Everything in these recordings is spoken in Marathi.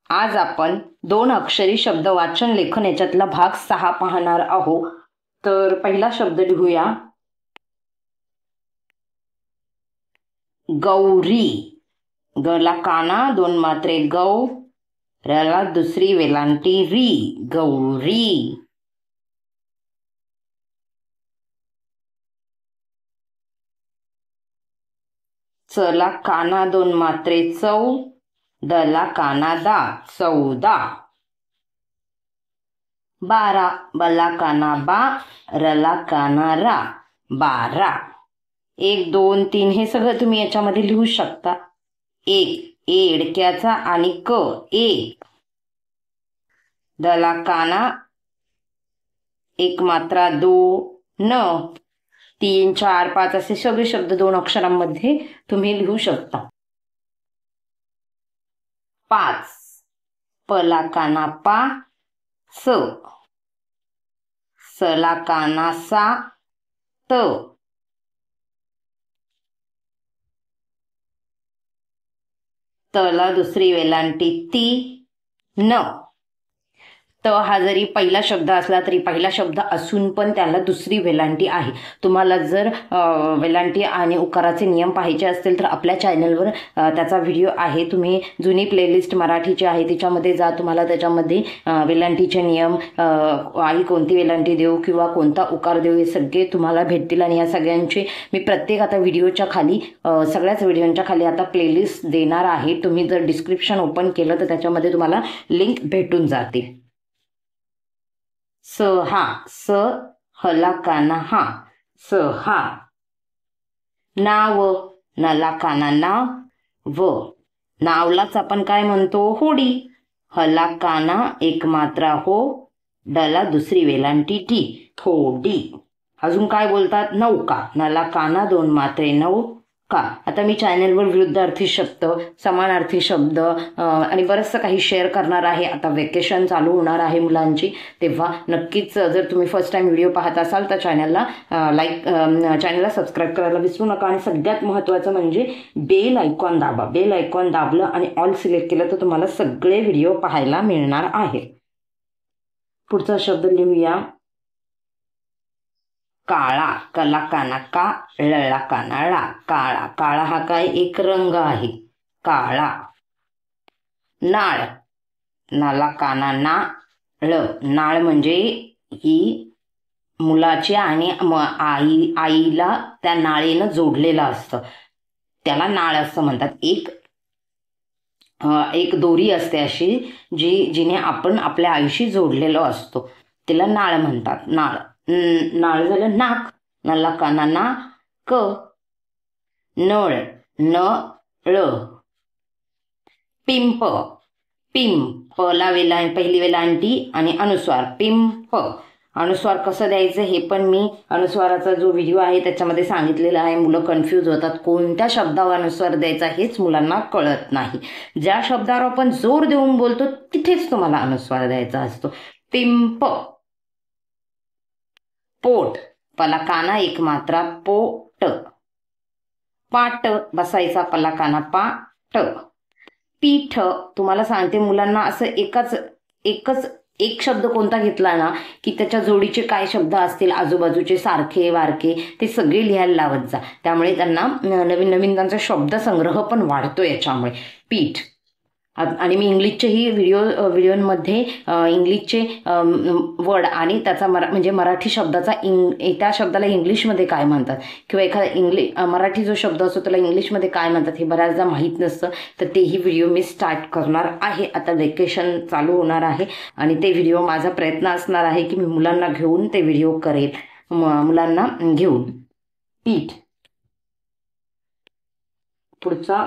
आज आपण 2 अक्षरी शब्द वाचन लेखन याच्यातला भाग 6 पाहणार आहोत। तर पहिला शब्द लिहूया गौरी। गला काना 2 मात्रे गौ, रला दुसरी वेलांटी री, गौरी। चला काना 2 मात्रे चौ, दला काना दा, चौदा। 12 बला काना बा, रला काना रा, 12। 1 2 3 हे सगळं तुम्ही याच्यामध्ये लिहू शकता। 1 एडक्याचा आणि क, एक। दला काना 1 मात्रा दो, न। 3 4 5 असे सगळे शब्द 2 अक्षरांमध्ये तुम्ही लिहू शकता। 5 पला काना पा, स। सला काना सा, त। तला दुसरी वेलांटी ती, न। त हा जरी पहिला शब्द असला तरी पहिला शब्द असून पण त्याला दुसरी वेलांटी आहे। तुम्हाला जर वेलांटी आणि उकाराचे नियम पाहायचे असतील तर आपल्या चॅनलवर त्याचा व्हिडिओ आहे। तुम्ही जुनी प्लेलिस्ट मराठीची आहे तिच्यामध्ये जा, तुम्हाला त्याच्यामध्ये वेलांटीचे नियम, आई कोणती वेलांटी देऊ किंवा कोणता उकार देऊ हे सगळे तुम्हाला भेटतील। आणि या सगळ्यांचे मी प्रत्येक आता व्हिडिओच्या खाली सगळ्याच व्हिडिओच्या खाली आता प्लेलिस्ट देणार आहे। तुम्ही जर डिस्क्रिप्शन ओपन केलं तर त्याच्यामध्ये तुम्हाला लिंक भेटून जातील। सहा, स हला काना हा, सहा। नाव, नला काना ना, व। नावलाच आपण काय म्हणतो, होडी। हला काना 1 मात्रा हो, डला दुसरी वेलांटी टी, होडी। अजून काय बोलतात, नौका। नला काना 2 मात्रे नौ, का। आता मी चॅनलवर विरुद्धार्थी शब्द, समानार्थी शब्द आणि बरंचसं काही शेअर करणार आहे। आता वेकेशन चालू होणार आहे मुलांची, तेव्हा नक्कीच जर तुम्ही फर्स्ट टाइम व्हिडिओ पाहत असाल तर चॅनलला चॅनलला सबस्क्राईब करायला विसरू नका। आणि सगळ्यात महत्त्वाचं म्हणजे बेल आयकॉन दाबा। बेल आयकॉन दाबलं आणि ऑल सिलेक्ट केलं तर तुम्हाला सगळे व्हिडिओ पाहायला मिळणार आहे। पुढचा शब्द लिहूया काळा। कला काना का, लळा काना ळा, काळा। काळा हा काय एक रंग आहे, काळा। नाळ, नाला काना ना, ळ। नाळ म्हणजे ही मुलाची आणि आईला त्या नाळेनं जोडलेलं असतं, त्याला नाळ असं म्हणतात। एक दोरी असते अशी जिने आपण आपल्या आईशी जोडलेलो असतो, तिला नाळ म्हणतात, नाळ। नाळ झालं नाक। नला काना ना, क। नळ, न ळ। पिंप, पिंप ला पहिली वेलांटी आणि अनुस्वार, पिंप। अनुस्वार कसं द्यायचं हे पण मी अनुस्वाराचा जो व्हिडिओ आहे त्याच्यामध्ये सांगितलेला आहे। मुलं कन्फ्यूज होतात, कोणत्या शब्दावर अनुस्वार द्यायचा हेच मुलांना कळत नाही। ज्या शब्दावर आपण जोर देऊन बोलतो तिथेच तुम्हाला अनुस्वार द्यायचा असतो। पिंप। पोट, पला काना 1 मात्रा पोट। पाट, बसायचा पला काना पाट। पीठ, तुम्हाला सांगते मुलांना असं एक शब्द कोणता घेतला ना की त्याच्या जोडीचे काय शब्द असतील आजूबाजूचे सारखे वारके ते सगळे लिहायला लावत जा, त्यामुळे त्यांना नवीन नवीन त्यांचा शब्दसंग्रह पण वाढतो याच्यामुळे। पीठ। आणि मी इंग्लिशचेही व्हिडिओमध्ये इंग्लिशचे वर्ड आणि त्याचा म्हणजे मराठी शब्दाचा त्या शब्दाला इंग्लिशमध्ये काय म्हणतात किंवा एखादा मराठी जो शब्द असतो त्याला इंग्लिशमध्ये काय म्हणतात हे बऱ्याचदा माहीत नसतं, तर तेही व्हिडिओ मी स्टार्ट करणार आहे। आता वेकेशन चालू होणार आहे आणि ते व्हिडिओ माझा प्रयत्न असणार आहे की मी मुलांना घेऊन ते व्हिडिओ करेल, मुलांना घेऊन। पीठ। पुढचा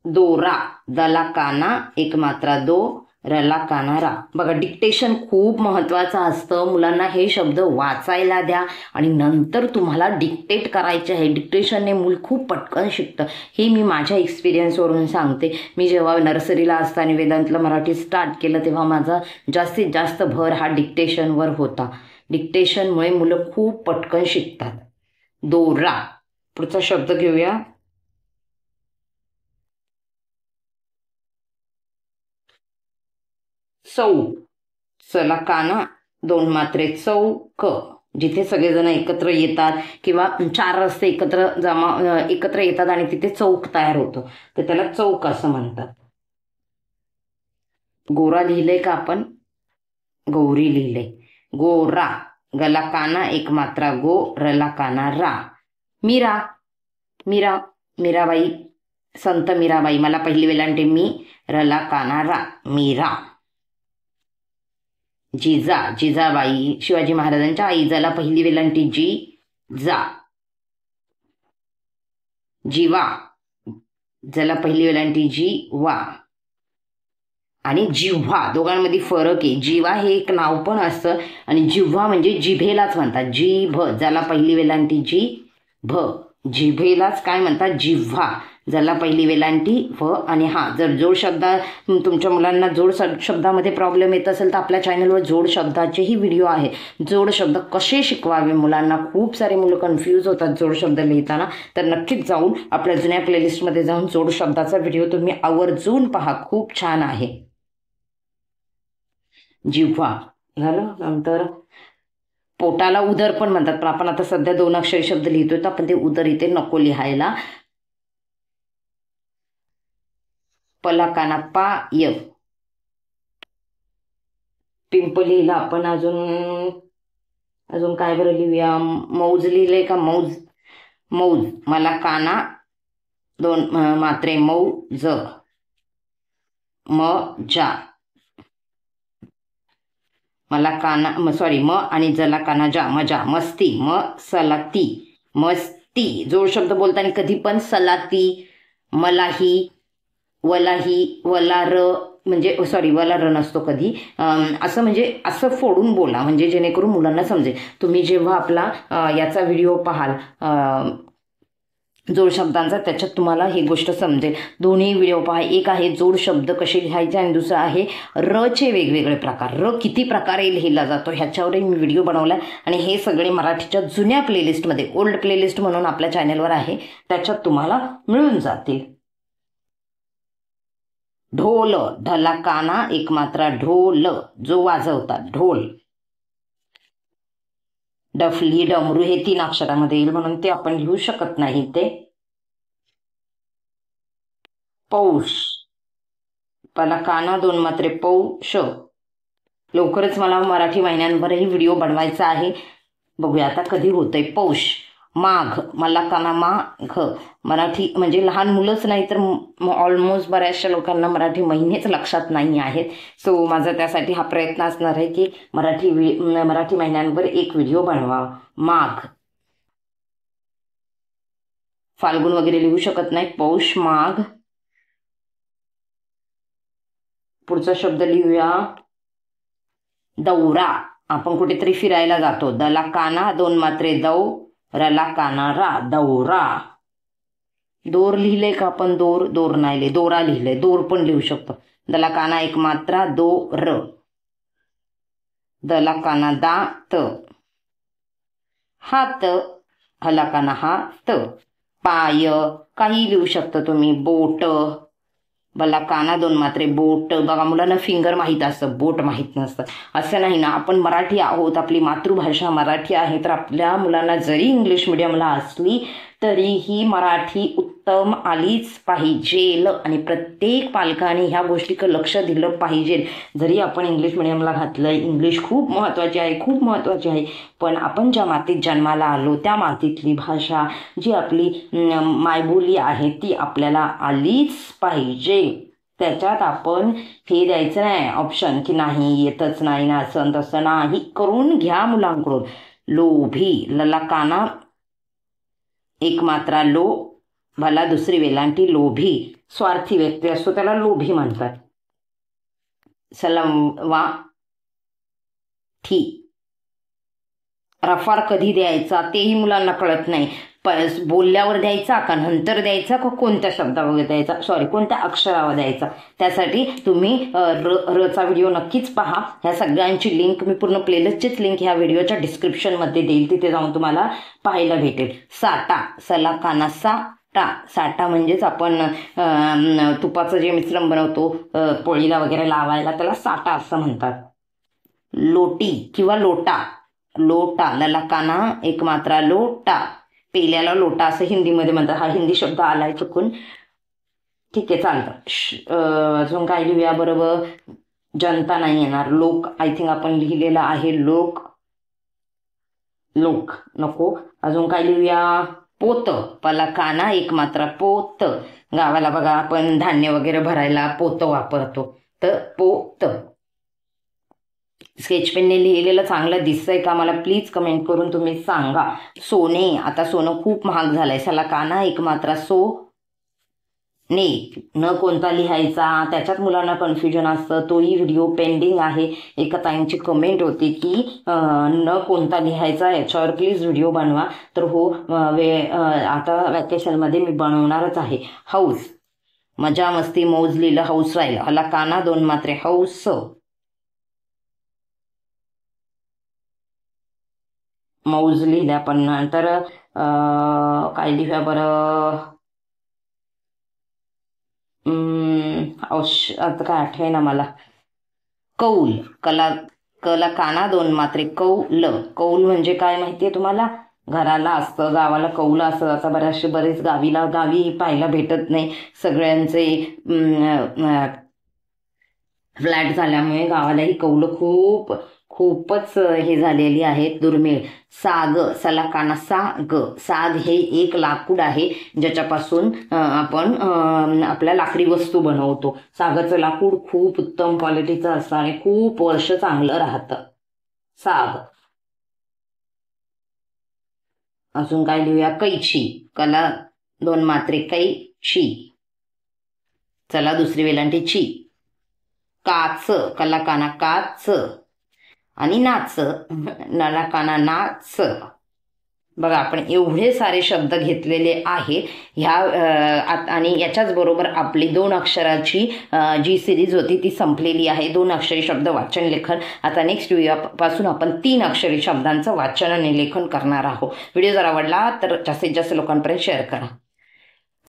दोरा। दला काना 1 मात्रा दो, रला काना रा। बघा डिक्टेशन खूप महत्त्वाचं असतं, मुलांना हे शब्द वाचायला द्या आणि नंतर तुम्हाला डिक्टेट करायचे आहे। डिक्टेशनने मूल खूप पटकन शिकतं, हे मी माझ्या एक्सपिरियन्सवरून सांगते। मी जेव्हा नर्सरीला असताना वेदांतला मराठी स्टार्ट केलं तेव्हा माझा जास्तीत जास्त भर हा डिक्टेशनवर होता। डिक्टेशनमुळे मुलं खूप पटकन शिकतात। दोरा। पुढचा शब्द घेऊया चौक, चला काना दोन मात्रे चौक, जिथे सगळेजण एकत्र येतात किंवा चार रस्ते एकत्र येतात आणि तिथे चौक तयार होतो तर त्याला चौक असं म्हणतात. गोरा लिहिलंय का आपण? गौरी लिहिलंय. गोरा, गला काना एक मात्रा गो, रला काना रा. मीरा, मीरा, मीराबाई, संत मीराबाई, मला पहिली वेलांटी मी, रला काना रा, मीरा. जिजा, जिजाबाई, शिवाजी महाराजांच्या आई, ज्याला पहिली वेलांटी जी, जा. जीवा, ज्याला पहिली वेलांटी जी, वा. आणि जिव्हा, दोघांमध्ये फरक आहे. जिवा हे एक नाव पण असतं आणि जिव्हा म्हणजे जिभेलाच म्हणतात. जिभ, ज्याला पहिली वेलांटी जी, भ, जिभेलाच काय म्हणतात? जिव्हा, ज्याला पहिली वेलांटी व आणि हा. जर जोड शब्द तुमच्या मुलांना जोड शब्दामध्ये प्रॉब्लेम येत असेल तर आपल्या चॅनलवर जोड शब्दाचेही व्हिडिओ आहे. जोड शब्द कसे शिकवावे मुलांना, खूप सारे मुलं कन्फ्यूज होतात जोड शब्द लिहिताना, तर नक्कीच जाऊन आपल्या जुन्या प्लेलिस्टमध्ये जाऊन जोड शब्दाचा व्हिडिओ तुम्ही आवर्जून पहा, खूप छान आहे. जिव्हा झालं. नंतर पोटाला उदर पण म्हणतात, पण आपण आता सध्या दोन अक्षरी शब्द लिहितोय तर आपण ते उदर इथे नको लिहायला. पला काना पा य, पिंप लिहिला आपण. अजून काय बरं लिहूया? मौज लिहिलंय का? मौज, मौज, मला काना दोन मात्रे मौज, म जा, मला काना म आणि जला काना जा, मजा. मस्ती, म सलाती, मस्ती. जोड शब्द बोलताना कधी पण सलाती, मलाही, वलाही, वलार म्हणजे वलार नसतो कधी, असं म्हणजे असं फोडून बोला म्हणजे जेणेकरून मुलांना समजेल. तुम्ही जेव्हा आपला याचा व्हिडिओ पाहाल जोड शब्दांचा, त्याच्यात तुम्हाला ही गोष्ट समजेल. दोन्ही व्हिडिओ पहा. एक आहे जोड शब्द कसे लिहायचे आणि दुसरं आहे र चे वेगवेगळे प्रकार, र किती प्रकारे लिहिला जातो ह्याच्यावरही मी व्हिडिओ बनवला आणि हे सगळे मराठीच्या जुन्या प्लेलिस्टमध्ये, ओल्ड प्लेलिस्ट म्हणून आपल्या चॅनलवर आहे, त्याच्यात तुम्हाला मिळून जातील. ढोल, ढला काना एक मात्रा ढोल, जो वाजवतात, ढोल. डफली, डमरू हे 3 अक्षरामध्ये येईल म्हणून ते आपण लिहू शकत नाही ते. पौष, पला काना दोन मात्रे पौष. लवकरच मला मराठी महिन्यांवरही व्हिडिओ बनवायचा आहे, बघूया आता कधी होतंय. पौष. माघ, मला काना माघ. मराठी म्हणजे लहान मुलंच नाही तर ऑलमोस्ट बऱ्याचशा लोकांना मराठी महिनेच लक्षात नाही आहेत. सो माझा त्यासाठी हा प्रयत्न असणार आहे की मराठी महिन्यांवर एक व्हिडिओ बनवावा. माघ. फाल्गुन वगैरे लिहू शकत नाही. पौष, माघ. पुढचा शब्द लिहूया दौरा. आपण कुठेतरी फिरायला जातो. दला काना दोन मात्रे दौ, रला काना रा, दौरा. दोर लिहिलंय का आपण? दोर, दोर नाही लिहिले, दोरा लिहिलंय. दोर पण लिहू शकतो. दला काना एक मात्रा दो र, दला काना दात. हात, हला काना हात. पाय, काही लिहू शकता तुम्ही. बोट, बला काना दोन मात्रे बोट. बघा मुलांना फिंगर माहीत असतं, बोट माहीत नसतं. असं नाही ना, आपण मराठी आहोत, आपली मातृभाषा मराठी आहे, तर आपल्या मुलांना जरी इंग्लिश मिडियमला असली तरीही मराठी उत्तम आलीच पाहिजे आणि प्रत्येक पालकाने ह्या गोष्टीकडे लक्ष दिलं पाहिजे. जरी आपण इंग्लिश मिडियमला घातलं, इंग्लिश खूप महत्त्वाची आहे, खूप महत्त्वाची आहे, पण आपण ज्या मातीत जन्माला आलो त्या मातीतली भाषा जी आपली मायबोली आहे ती आपल्याला आलीच पाहिजे. त्याच्यात आपण हे द्यायचं नाही ऑप्शन की नाही येतच नाही ना, असं तसं नाही. करून घ्या मुलांकडून. लोभी, लला काना एक मात्रा लो, भला दुसरी वेलांटी लोभी. स्वार्थी व्यक्ती असतो त्याला लोभी म्हणतात. सलवा ठी. रफार कधी द्यायचा तेही मुलांना कळत नाही. बोलल्यावर द्यायचा का नंतर द्यायचा का कोणत्या शब्दावर द्यायचा, कोणत्या अक्षरावर द्यायचा. त्यासाठी तुम्ही रचा व्हिडिओ नक्कीच पहा. ह्या सगळ्यांची लिंक मी पूर्ण प्लेलिस्टचीच लिंक ह्या व्हिडिओच्या डिस्क्रिप्शनमध्ये देईल, तिथे जाऊन तुम्हाला पाहायला भेटेल. साटा, सला काना सा साटा म्हणजेच आपण तुपाचं जे मिश्रण बनवतो पोळीला वगैरे लावायला, त्याला साटा असं म्हणतात. लोटी किंवा लोटा, लोटा ललकाना एक मात्रा लोटा, पेल्याला लोटा असं हिंदीमध्ये म्हणतात. हा हिंदी शब्द आलाय चुकून, ठीक आहे चालतं. अजून काय लिहूया बरोबर, जनता नाही येणार, लोक आय थिंक आपण लिहिलेलं आहे, लोक लोक नको. अजून काय लिहूया, पोत पलकाना एक मात्रा पोत, गावाला बघा आपण धान्य वगैरे भरायला पोत वापरतो, तर पोत. स्केच पेनने लिहिलेलं चांगलं दिसतंय का मला प्लीज कमेंट करून तुम्ही सांगा. सोने, आता सोनं खूप महाग झालंय, सलकाना एक मात्रा सो ने, न कोणता लिहायचा त्याच्यात मुलांना कन्फ्युजन असतं. तोही व्हिडिओ पेंडिंग आहे. एका ताईंची कमेंट होती की न कोणता लिहायचा याच्यावर प्लीज व्हिडिओ बनवा, तर हो आता वॅकेशनमध्ये मी बनवणारच आहे. हौस, मजा मस्ती मौज लिहिलं, हौस राहिलं, हलकाना 2 मात्रे हौस, मौज लिहिल्या. पण नंतर काय लिहूया बरं, आता काय आठवे ना मला, कौल कलकाना 2 मात्रे कौल, कौल म्हणजे काय माहितीये तुम्हाला, घराला असतं, गावाला कौल असतं. आता बरेच गावी पाहायला भेटत नाही, सगळ्यांचे फ्लॅट झाल्यामुळे गावालाही कौलं खूपच हे झालेली आहेत, दुर्मिळ. साग सलकाना साग, साग हे एक लाकूड आहे ज्याच्यापासून आपण आपल्या लाकडी वस्तू बनवतो. सागाचं लाकूड खूप उत्तम क्वालिटीचं असतं आणि खूप वर्ष चांगलं राहतं, साग. अजून काय लिहूया, कैची कला 2 मात्रे कैची, चला दुसरी वेलांटीची. काच कलाकाना काच, आणि नाच नलाकाना नाच. बघा आपण एवढे सारे शब्द घेतलेले आहे ह्या आणि याच्याच बरोबर आपली 2 अक्षराची जी सिरीज होती ती संपलेली आहे. 2 अक्षरी शब्द वाचन लेखन. आता नेक्स्ट व्हिडिओपासून आपण 3 अक्षरी शब्दांचं वाचन आणि लेखन करणार आहोत. व्हिडिओ जर आवडला तर जास्तीत जास्त लोकांपर्यंत शेअर करा.